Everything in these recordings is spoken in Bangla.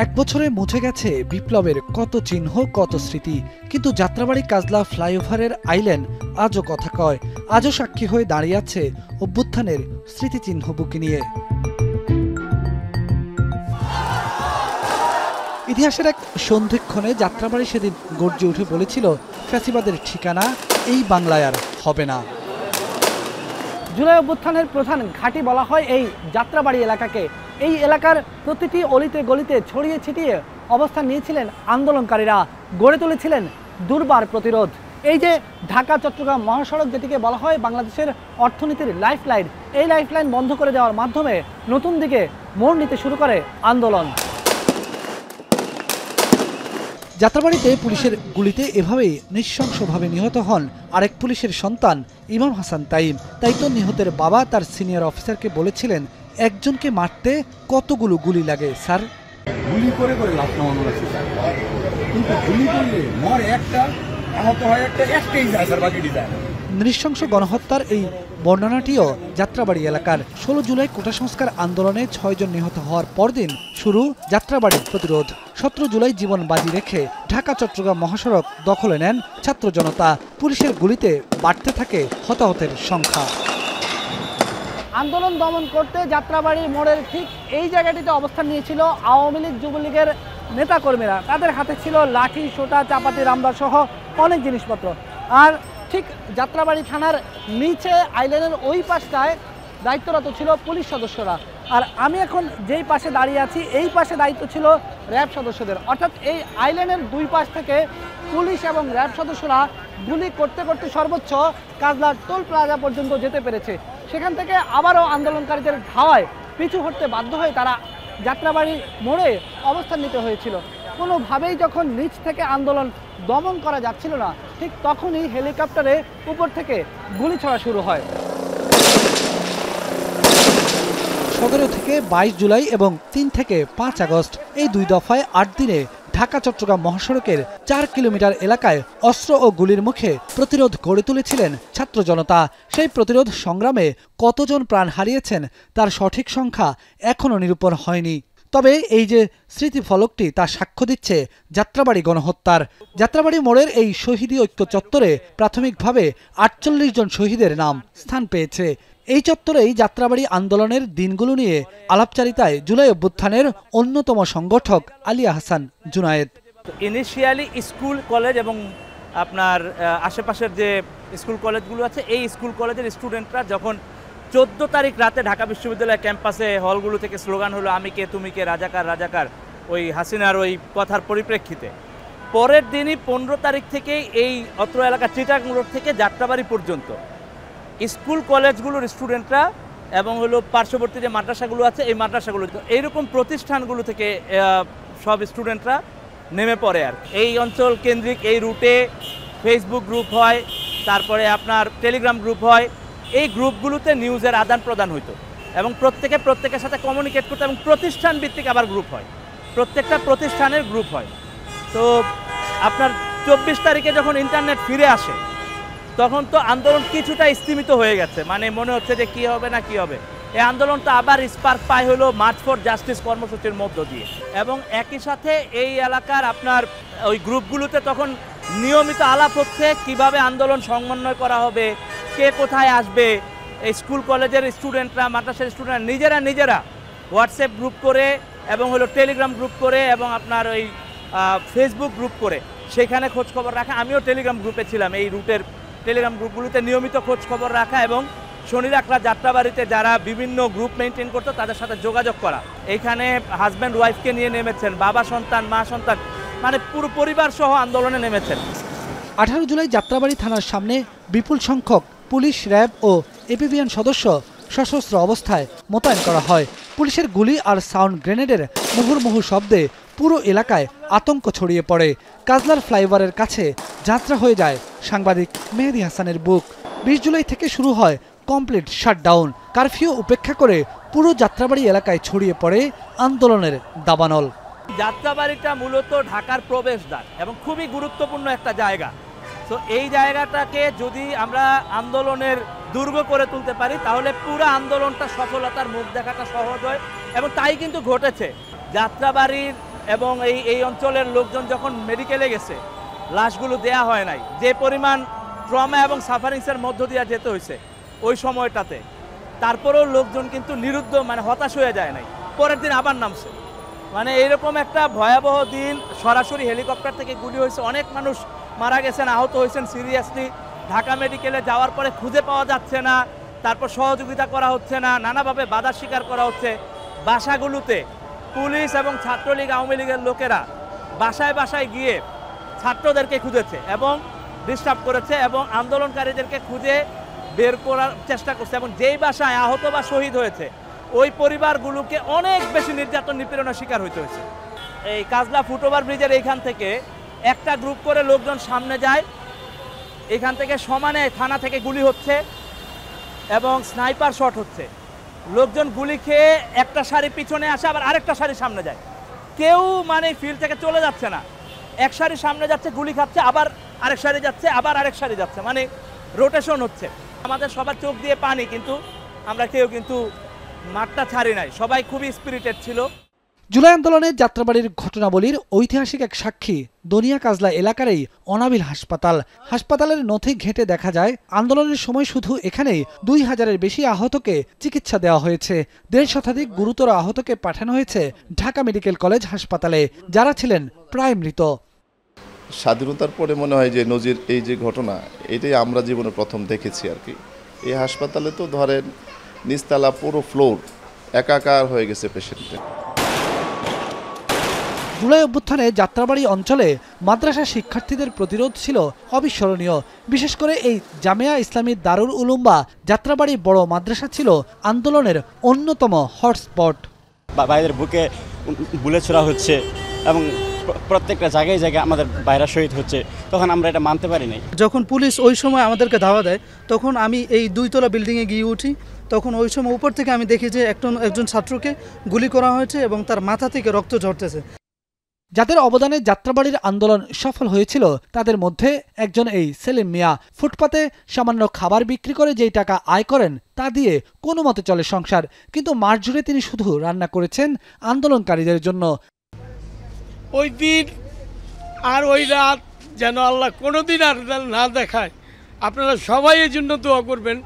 এক বছরে মুছে গেছে বিপ্লবের কত চিহ্ন, কত স্মৃতি, কিন্তু যাত্রাবাড়ি কাজলা ফ্লাইওভারের আইল্যান্ড আজও কথা কয়, আজও সাক্ষী হয়ে দাঁড়িয়ে আছে অভ্যুত্থানের স্মৃতিচিহ্ন বুকে নিয়ে। ইতিহাসের এক সন্ধিক্ষণে যাত্রাবাড়ি সেদিন গর্জে উঠে বলেছিল, ফ্যাসিবাদের ঠিকানা এই বাংলায় আর হবে না। জুলাই অভ্যুত্থানের প্রধান ঘাঁটি বলা হয় এই যাত্রাবাড়ি এলাকাকে। এই এলাকার প্রতিটি অলিতে গলিতে ছড়িয়ে ছিটিয়ে অবস্থান নিয়েছিলেন আন্দোলনকারীরা, গড়ে তুলেছিলেন দুর্বার প্রতিরোধ। এই যে ঢাকা চট্টগ্রাম মহাসড়ক, যেটিকে বলা হয় বাংলাদেশের অর্থনীতির লাইফলাইন, এই লাইফলাইন বন্ধ করে দেওয়ার মাধ্যমে নতুন দিকে মোড় নিতে শুরু করে আন্দোলন। যাত্রাবাড়িতে পুলিশের গুলিতে এভাবেই নৃশংসভাবে নিহত হন আরেক পুলিশের সন্তান ইমাম হাসান তাইম। তাই তো নিহতের বাবা তার সিনিয়র অফিসারকে বলেছিলেন, একজনকে মারতে কতগুলো গুলি লাগে স্যার? গুলি করে করে লাভ নামানো আছে স্যার, কিন্তু গুলি করলে মর একটা, আহত হয় একটা, একটাই যায় স্যার, বাকিটি যায় না। নৃশংস গণহত্যার এই বর্ণনাটিও যাত্রাবাড়ি এলাকার। 16 জুলাই কোটা সংস্কার আন্দোলনে 6 জন নিহত হওয়ার পরদিন শুরু যাত্রাবাড়ির প্রতিরোধ। 17 জুলাই জীবন বাজি রেখে ঢাকা চট্টগ্রাম মহাসড়ক দখলে নেন ছাত্র জনতা। পুলিশের গুলিতে বাড়তে থাকে হতাহতের সংখ্যা। আন্দোলন দমন করতে যাত্রাবাড়ির মোড়ের ঠিক এই জায়গাটিতে অবস্থান নিয়েছিল আওয়ামী লীগ যুবলীগের নেতাকর্মীরা। তাদের হাতে ছিল লাঠি, সোটা, চাপাতি, রামদা সহ অনেক জিনিসপত্র। আর ঠিক যাত্রাবাড়ি থানার নিচে আইল্যান্ডের ওই পাশটায় দায়িত্বরত ছিল পুলিশ সদস্যরা। আর আমি এখন যেই পাশে দাঁড়িয়ে আছি, এই পাশে দায়িত্ব ছিল র্যাব সদস্যদের। অর্থাৎ এই আইল্যান্ডের দুই পাশ থেকে পুলিশ এবং র্যাব সদস্যরা গুলি করতে করতে সর্বোচ্চ কাজলা টোল প্লাজা পর্যন্ত যেতে পেরেছে। সেখান থেকে আবারও আন্দোলনকারীদের ধাওয়ায় পিছু হটতে বাধ্য হয়ে তারা যাত্রাবাড়ি মোড়ে অবস্থান নিতে হয়েছিল। কোনোভাবেই যখন নিচ থেকে আন্দোলন দমন করা যাচ্ছিল না, ঠিক তখনই হেলিকপ্টারে উপর থেকে গুলি ছোড়া শুরু হয়। 17 থেকে 22 জুলাই এবং 3 থেকে 5 আগস্ট এই 2 দফায় 8 দিনে ঢাকা চট্টগ্রাম মহাসড়কের 4 কিলোমিটার এলাকায় অস্ত্র ও গুলির মুখে প্রতিরোধ গড়ে তুলেছিলেন ছাত্র জনতা। সেই প্রতিরোধ সংগ্রামে কতজন প্রাণ হারিয়েছেন তার সঠিক সংখ্যা এখনও নিরূপণ হয়নি। তবে এই যে স্মৃতিফলকটি তা সাক্ষ্য দিচ্ছে যাত্রাবাড়ি গণহত্যার। যাত্রাবাড়ি মোড়ের এই শহীদি ঐক্য চত্বরে প্রাথমিকভাবে 48 জন শহীদের নাম স্থান পেয়েছে। এই চত্বরেই যাত্রাবাড়ি আন্দোলনের দিনগুলো নিয়ে আলাপচারিতায় জুলাই অভ্যুত্থানের অন্যতম সংগঠক Ali Ahsan Junaid. Initially school, college এবং আপনার আশেপাশের যে স্কুল কলেজগুলো আছে, এই স্কুল কলেজের স্টুডেন্টরা যখন 14 তারিখ রাতে ঢাকা বিশ্ববিদ্যালয় ক্যাম্পাসে হলগুলো থেকে স্লোগান হলো আমি কে তুমি কে, রাজাকার রাজাকার, ওই হাসিনার ওই কথার পরিপ্রেক্ষিতে পরের দিনই 15 তারিখ থেকে এই অত্র এলাকা চিটাগাং রোড থেকে যাত্রাবাড়ি পর্যন্ত স্কুল কলেজগুলোর স্টুডেন্টরা এবং হলো পার্শ্ববর্তী যে মাদ্রাসাগুলো আছে, এই মাদ্রাসাগুলো, এইরকম প্রতিষ্ঠানগুলো থেকে সব স্টুডেন্টরা নেমে পড়ে। আর এই অঞ্চল কেন্দ্রিক এই রুটে ফেসবুক গ্রুপ হয়, তারপরে আপনার টেলিগ্রাম গ্রুপ হয়। এই গ্রুপগুলোতে নিউজের আদান প্রদান হইতো এবং প্রত্যেকের সাথে কমিউনিকেট করতো এবং প্রতিষ্ঠান ভিত্তিক আবার গ্রুপ হয়, প্রত্যেকটা প্রতিষ্ঠানের গ্রুপ হয়। তো আপনার 24 তারিখে যখন ইন্টারনেট ফিরে আসে তখন তো আন্দোলন কিছুটা স্তীমিত হয়ে গেছে, মানে মনে হচ্ছে যে কি হবে না কি হবে। এই আন্দোলনটা আবার স্পার্ক পায় হলো মার্চ ফর জাস্টিস কর্মসূচির মধ্য দিয়ে। এবং একই সাথে এই এলাকার আপনার ওই গ্রুপগুলোতে তখন নিয়মিত আলাপ হচ্ছে কিভাবে আন্দোলন সমন্বয় করা হবে, কে কোথায় আসবে। এই স্কুল কলেজের স্টুডেন্টরা, মাদ্রাসার স্টুডেন্টরা নিজেরা হোয়াটসঅ্যাপ গ্রুপ করে এবং হলো টেলিগ্রাম গ্রুপ করে এবং আপনার ওই ফেসবুক গ্রুপ করে সেখানে খোঁজ খবর রাখা। আমিও টেলিগ্রাম গ্রুপে ছিলাম, এই রুটের টেলিগ্রাম গ্রুপগুলোতে নিয়মিত খোঁজ খবর রাখা এবং শনি রাখলা যাত্রাবাড়িতে যারা বিভিন্ন গ্রুপ মেনটেন করতো তাদের সাথে যোগাযোগ করা। এইখানে হাজব্যান্ড ওয়াইফকে নিয়ে নেমেছেন, বাবা সন্তান, মা সন্তান, মানে পুরো পরিবার সহ আন্দোলনে নেমেছেন। 18 জুলাই যাত্রাবাড়ি থানার সামনে বিপুল সংখ্যক পুলিশ, র্যাব ও এপিবিএন সদস্য সশস্ত্র অবস্থায় মোতায়েন করা হয়। পুলিশের গুলি আর সাউন্ড গ্রেনেডের মুহুর্মুহু শব্দে পুরো এলাকায় আতঙ্ক ছড়িয়ে পড়ে। কাজলার ফ্লাইওভারের কাছে যাত্রা হয়ে যায় সাংবাদিক মেহেদী হাসানের বুক। 20 জুলাই থেকে শুরু হয় কমপ্লিট শাটডাউন। কারফিউ উপেক্ষা করে পুরো যাত্রাবাড়ি এলাকায় ছড়িয়ে পড়ে আন্দোলনের দাবানল। যাত্রাবাড়িটা মূলত ঢাকার প্রবেশদ্বার এবং খুবই গুরুত্বপূর্ণ একটা জায়গা। তো এই জায়গাটাকে যদি আমরা আন্দোলনের দুর্গ করে তুলতে পারি তাহলে পুরো আন্দোলনটা সফলতার মুখ দেখাটা সহজ হয় এবং তাই কিন্তু ঘটেছে। যাত্রাবাড়ির এবং এই অঞ্চলের লোকজন যখন মেডিকেলে গেছে, লাশগুলো দেয়া হয় নাই, যে পরিমাণ ট্রমা এবং সাফারিংসের মধ্য দিয়ে যেতে হয়েছে ওই সময়টাতে, তারপরেও লোকজন কিন্তু নিরুদ্ধ, মানে হতাশ হয়ে যায় নাই, পরের দিন আবার নামছে। মানে এরকম একটা ভয়াবহ দিন, সরাসরি হেলিকপ্টার থেকে গুলি হয়েছে, অনেক মানুষ মারা গেছেন, আহত হয়েছেন সিরিয়াসলি। ঢাকা মেডিকেলে যাওয়ার পরে খুঁজে পাওয়া যাচ্ছে না, তারপর সহযোগিতা করা হচ্ছে না, নানাভাবে বাধার শিকার করা হচ্ছে। বাসাগুলোতে পুলিশ এবং ছাত্রলীগ আওয়ামী লীগের লোকেরা বাসায় বাসায় গিয়ে ছাত্রদেরকে খুঁজেছে এবং ডিস্টার্ব করেছে এবং আন্দোলনকারীদেরকে খুঁজে বের করার চেষ্টা করছে, এবং যেই বাসায় আহত বা শহীদ হয়েছে ওই পরিবারগুলোকে অনেক বেশি নির্যাতন নিপীড়নের শিকার হইতে হয়েছে। এই কাজলা ফুটওভার ব্রিজের এইখান থেকে একটা গ্রুপ করে লোকজন সামনে যায়, এখান থেকে সমানে থানা থেকে গুলি হচ্ছে এবং স্নাইপার শট হচ্ছে। লোকজন গুলি খেয়ে একটা সারি পিছনে আসে, আবার আরেকটা সারি সামনে যায়। কেউ মানে ফিল্ড থেকে চলে যাচ্ছে না, এক সারি সামনে যাচ্ছে, গুলি খাচ্ছে, আবার আরেক সারি যাচ্ছে, আবার আরেক সারি যাচ্ছে, মানে রোটেশন হচ্ছে। আমাদের সবার চোখ দিয়ে পানি, কিন্তু আমরা কেউ কিন্তু মাঠটা ছাড়ি নাই, সবাই খুবই স্পিরিটেড ছিল। জুলাই আন্দোলনে যাত্রাবাড়ির ঘটনাবলীর ঐতিহাসিক এক সাক্ষী দনিয়া কাজলা এলাকার এই অনাবিল হাসপাতাল। হাসপাতালের নথি ঘেঁটে দেখা যায় আন্দোলনের সময় শুধু এখানেই 2000-এর বেশি আহতকে চিকিৎসা দেওয়া হয়েছে। 1.5 শতাধিক গুরুতর আহতকে পাঠানো হয়েছে ঢাকা মেডিকেল কলেজ হাসপাতালে, যারা ছিলেন প্রায় মৃত। স্বাধীনতার পরে মনে হয় যে নজির এই যে ঘটনা, এটাই আমরা জীবনে প্রথম দেখেছি আর কি। এই হাসপাতালে তো ধরেন নিচতলা পুরো ফ্লোর একাকার হয়ে গেছে পেশেন্টের। জুলাই অভ্যুত্থানে যাত্রাবাড়ি অঞ্চলে মাদ্রাসা শিক্ষার্থীদের প্রতিরোধ ছিল অবিস্মরণীয়। বিশেষ করে এই জামিয়া ইসলামী দারুল উলুম বা যাত্রাবাড়ি বড় মাদ্রাসা ছিল আন্দোলনের অন্যতম হটস্পট। বাইরের বুকে বুলেট ছোড়া হচ্ছে এবং প্রত্যেকটা জায়গায় জায়গায় আমাদের বাইরা শহীদ হচ্ছে, তখন আমরা এটা মানতে পারি নাই। যখন পুলিশ ওই সময় আমাদেরকে ধাওয়া দেয়, তখন আমি এই 2তলা বিল্ডিংয়ে গিয়ে উঠি। তখন ওই সময় উপর থেকে আমি দেখি যে একজন ছাত্রকে গুলি করা হয়েছে এবং তার মাথা থেকে রক্ত ঝরতেছে। যাদের অবদানে যাত্রাবাড়ির আন্দোলন সফল হয়েছিল তাদের মধ্যে একজন এই সেলিম মিয়া। ফুটপাতে সামান্য খাবার বিক্রি করে যেই টাকা আয় করেন তা দিয়ে কোনো মতে চলে সংসার, কিন্তু মাস জুড়ে তিনি শুধু রান্না করেছেন আন্দোলনকারীদের জন্য। ওই দিন আর ওই রাত যেন আল্লাহ কোনোদিন আর না দেখায়। আপনারা সবাই এই জন্য দোয়া করবেন।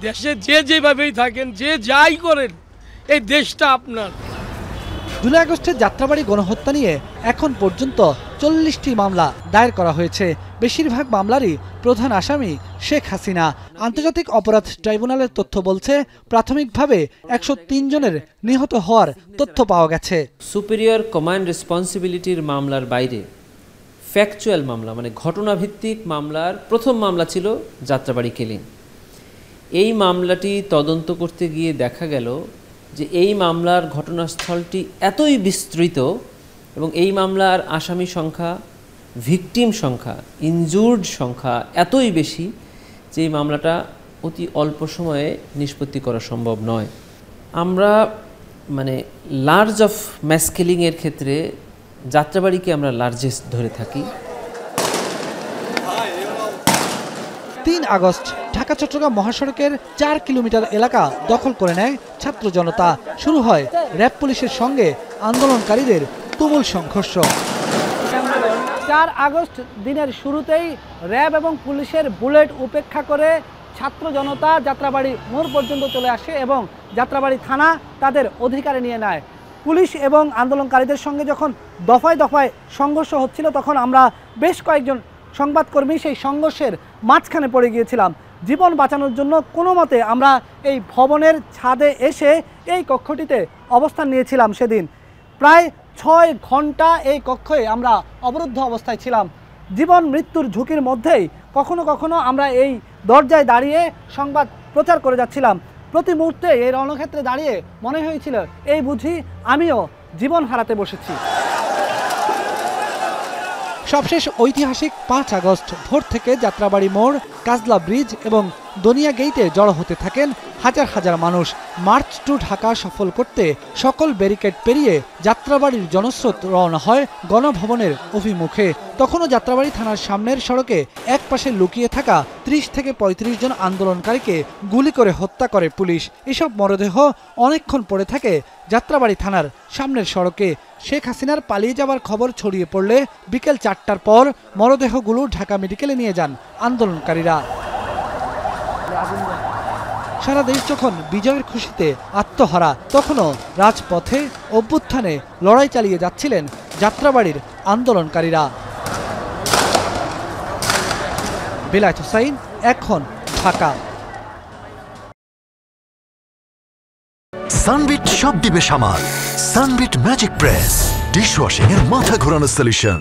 দেশে যে যেভাবেই থাকেন, যে যাই করেন, এই দেশটা আপনার। জুলাই আগস্টে যাত্রাবাড়ি গণহত্যা নিয়ে এখন পর্যন্ত 40টি মামলা দায়ের করা হয়েছে। বেশিরভাগ মামলারই প্রধান আসামি শেখ হাসিনা। আন্তর্জাতিক অপরাধ ট্রাইব্যুনালের তথ্য বলছে প্রাথমিকভাবে 103 জনের নিহত হওয়ার তথ্য পাওয়া গেছে। সুপিরিয়র কমান্ড রেসপন্সিবিলিটির মামলার বাইরে ফ্যাকচুয়াল মামলা, মানে ঘটনাভিত্তিক মামলার প্রথম মামলা ছিল যাত্রাবাড়ি কিলিং। এই মামলাটি তদন্ত করতে গিয়ে দেখা গেল যে এই মামলার ঘটনাস্থলটি এতই বিস্তৃত এবং এই মামলার আসামি সংখ্যা, ভিকটিম সংখ্যা, ইনজুর্ড সংখ্যা এতই বেশি যে এই মামলাটা অতি অল্প সময়ে নিষ্পত্তি করা সম্ভব নয়। আমরা মানে লার্জ অফ ম্যাস কিলিংয়ের ক্ষেত্রে যাত্রাবাড়িকে আমরা লার্জেস্ট ধরে থাকি। 3 আগস্ট ঢাকা চট্টগ্রাম মহাসড়কের 4 কিলোমিটার এলাকা দখল করে নেয় ছাত্র জনতা। শুরু হয় র্যাব পুলিশের সঙ্গে আন্দোলনকারীদের তুমুল সংঘর্ষ। 4 আগস্ট দিনের শুরুতেই র্যাব এবং পুলিশের বুলেট উপেক্ষা করে ছাত্র জনতা যাত্রাবাড়ি মোড় পর্যন্ত চলে আসে এবং যাত্রাবাড়ি থানা তাদের অধিকারে নিয়ে নেয়। পুলিশ এবং আন্দোলনকারীদের সঙ্গে যখন দফায় দফায় সংঘর্ষ হচ্ছিল, তখন আমরা বেশ কয়েকজন সংবাদকর্মী সেই সংঘর্ষের মাঝখানে পড়ে গিয়েছিলাম। জীবন বাঁচানোর জন্য কোনো মতে আমরা এই ভবনের ছাদে এসে এই কক্ষটিতে অবস্থান নিয়েছিলাম। সেদিন প্রায় 6 ঘন্টা এই কক্ষে আমরা অবরুদ্ধ অবস্থায় ছিলাম। জীবন মৃত্যুর ঝুঁকির মধ্যেই কখনো কখনো আমরা এই দরজায় দাঁড়িয়ে সংবাদ প্রচার করে যাচ্ছিলাম। প্রতি মুহূর্তে এই রণক্ষেত্রে দাঁড়িয়ে মনে হয়েছিল এই বুঝি আমিও জীবন হারাতে বসেছি। সবশেষ ঐতিহাসিক 5 আগস্ট ভোর থেকে যাত্রাবাড়ি মোড়, কাজলা ব্রিজ এবং দনিয়া গেইটে জড়ো হতে থাকেন হাজার হাজার মানুষ। মার্চ টু ঢাকা সফল করতে সকল ব্যারিকেড পেরিয়ে যাত্রাবাড়ির জনস্রোত রওনা হয় গণভবনের অভিমুখে। তখনও যাত্রাবাড়ি থানার সামনের সড়কে একপাশে লুকিয়ে থাকা 30 থেকে 35 জন আন্দোলনকারীকে গুলি করে হত্যা করে পুলিশ। এসব মরদেহ অনেকক্ষণ পড়ে থাকে যাত্রাবাড়ি থানার সামনের সড়কে। শেখ হাসিনার পালিয়ে যাওয়ার খবর ছড়িয়ে পড়লে বিকেল 4টার পর মরদেহগুলো ঢাকা মেডিকেলে নিয়ে যান আন্দোলনকারীরা। সারা দেশ যখন বিজয়ের খুশিতে আত্মহারা, তখনও রাজপথে অভ্যুত্থানে লড়াই চালিয়ে যাচ্ছিলেন যাত্রাবাড়ির আন্দোলনকারীরা। বেলায়েত হোসাইন, এখন ঢাকা। সানবিট সব দিবে সামাল। সানবিট ম্যাজিক প্রেস ডিশওয়াশিং এর মাথা ঘোরানো সলিউশন।